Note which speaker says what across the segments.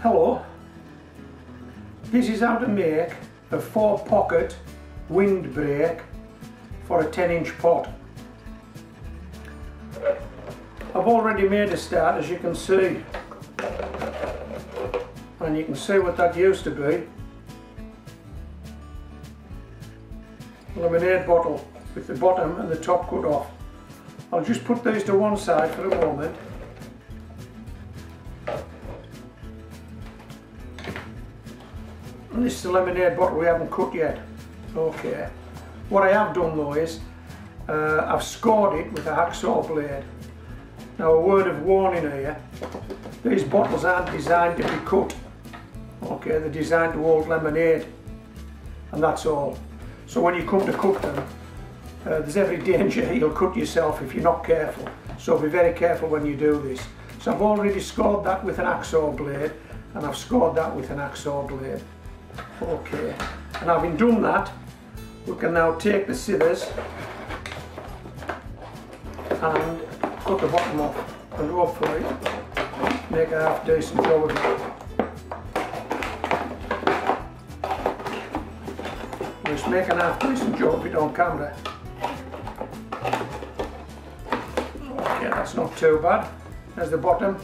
Speaker 1: Hello, this is how to make a 4-pocket windbreak for a 10-inch pot. I've already made a start, as you can see, and you can see what that used to be. A lemonade bottle with the bottom and the top cut off. I'll just put these to one side for a moment. And this is the lemonade bottle we haven't cut yet. Okay. What I have done though is I've scored it with a hacksaw blade. Now a word of warning here, these bottles aren't designed to be cut. Okay, they're designed to hold lemonade, and that's all. So when you come to cook them, there's every danger you'll cut yourself if you're not careful. So be very careful when you do this. So I've already scored that with an hacksaw blade, and I've scored that with an hacksaw blade. Okay, and having done that, we can now take the scissors and cut the bottom off, and hopefully make a half decent job of it. Just make a half decent job of it on camera. Okay, that's not too bad. There's the bottom.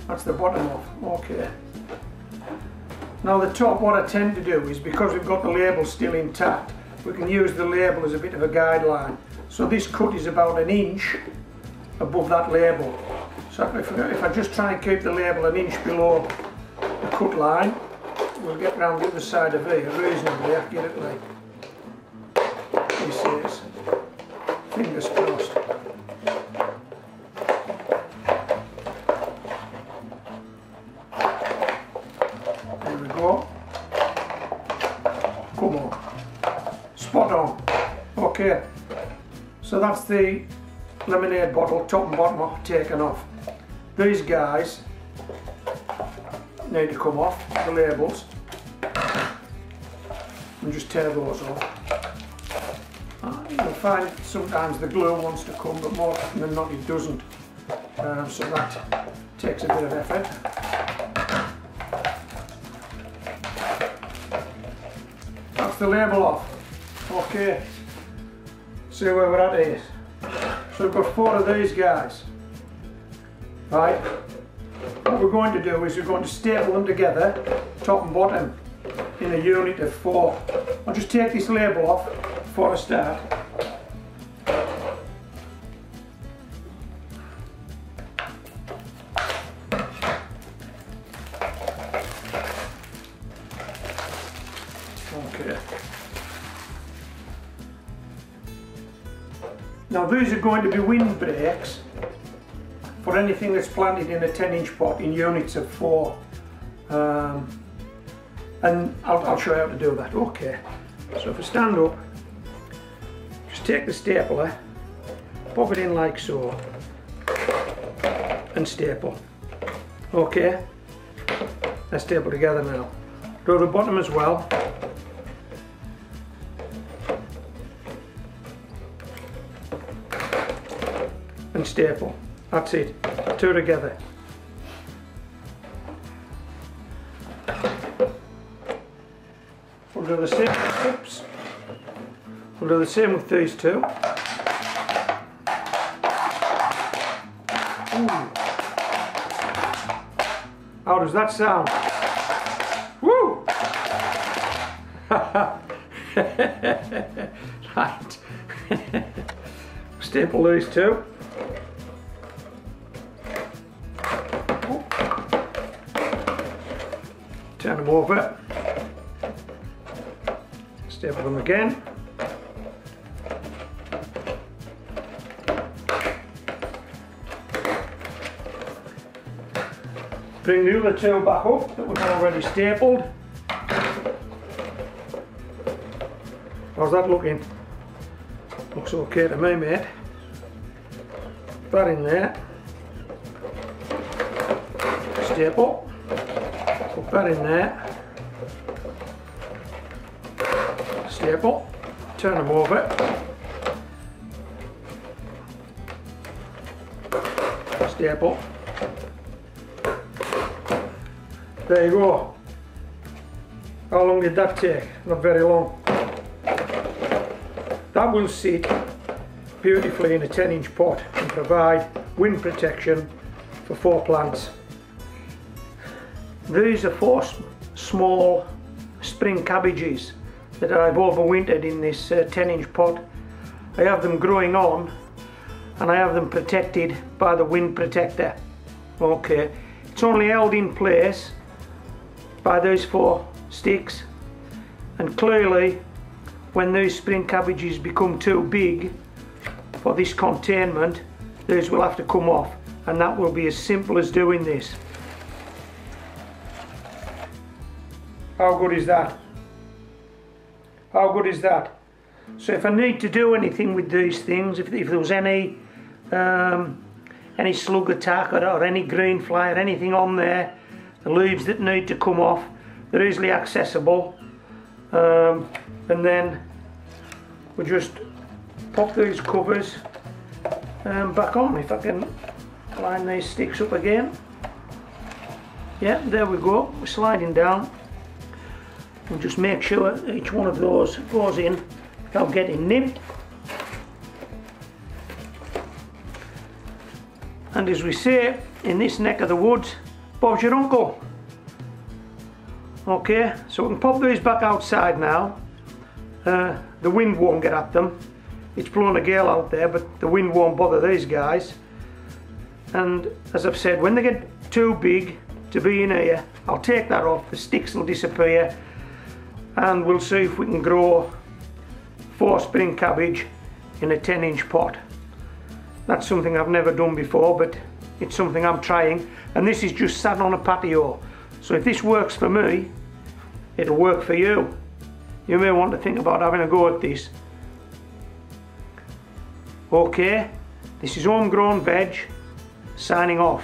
Speaker 1: That's the bottom off. Okay. Now the top, what I tend to do is, because we've got the label still intact, we can use the label as a bit of a guideline. So this cut is about 1 inch above that label. So if I just try and keep the label 1 inch below the cut line, we'll get round the other side of here reasonably accurately. He says, fingers crossed. There we go. Come on. Spot on. Okay. So that's the lemonade bottle, top and bottom off, taken off. These guys need to come off, the labels, and just tear those off. You'll find sometimes the glue wants to come, but more often than not it doesn't. So that takes a bit of effort. That's the label off. Okay. See where we're at here. So we've got 4 of these guys. Right. What we're going to do is we're going to staple them together, top and bottom, in a unit of 4. I'll just take this label off for a start. Okay. Now these are going to be windbreaks for anything that's planted in a 10-inch pot in units of 4. And I'll show you how to do that. Okay. So if I stand up, just take the stapler, pop it in like so, and staple. Okay. They're stapled together now. Do the bottom as well. And staple. That's it. 2 together. We'll do the same. Oops. We'll do the same with these 2. Ooh. How does that sound? Woo! Right. Staple these 2. Turn them over. Staple them again. Bring the other 2 back up that we've already stapled. How's that looking? Looks okay to me, mate. Put that in there. Staple. Put that in there. Staple. Turn them over. Staple. There you go. How long did that take? Not very long. That will sit beautifully in a 10-inch pot and provide wind protection for 4 plants. These are 4 small spring cabbages that I've overwintered in this 10-inch pot. I have them growing on and I have them protected by the wind protector. Okay, it's only held in place by those 4 sticks, and clearly when those spring cabbages become too big for this containment, those will have to come off, and that will be as simple as doing this. How good is that? How good is that? So if I need to do anything with these things, if there was any slug attack or any green fly or anything on there, the leaves that need to come off, they're easily accessible. And then we just pop these covers back on. If I can line these sticks up again. Yeah, there we go. We're sliding down. And just make sure each one of those goes in without getting nipped. And as we say in this neck of the woods, Bob's your uncle. Okay, so we can pop these back outside now. The wind won't get at them. It's blowing a gale out there, but the wind won't bother these guys. And as I've said, when they get too big to be in here, I'll take that off, the sticks will disappear, and we'll see if we can grow 4 spring cabbage in a 10-inch pot. That's something I've never done before, but it's something I'm trying, and this is just sat on a patio. So if this works for me, it'll work for you. You may want to think about having a go at this. Okay, this is Homegrown Veg, signing off.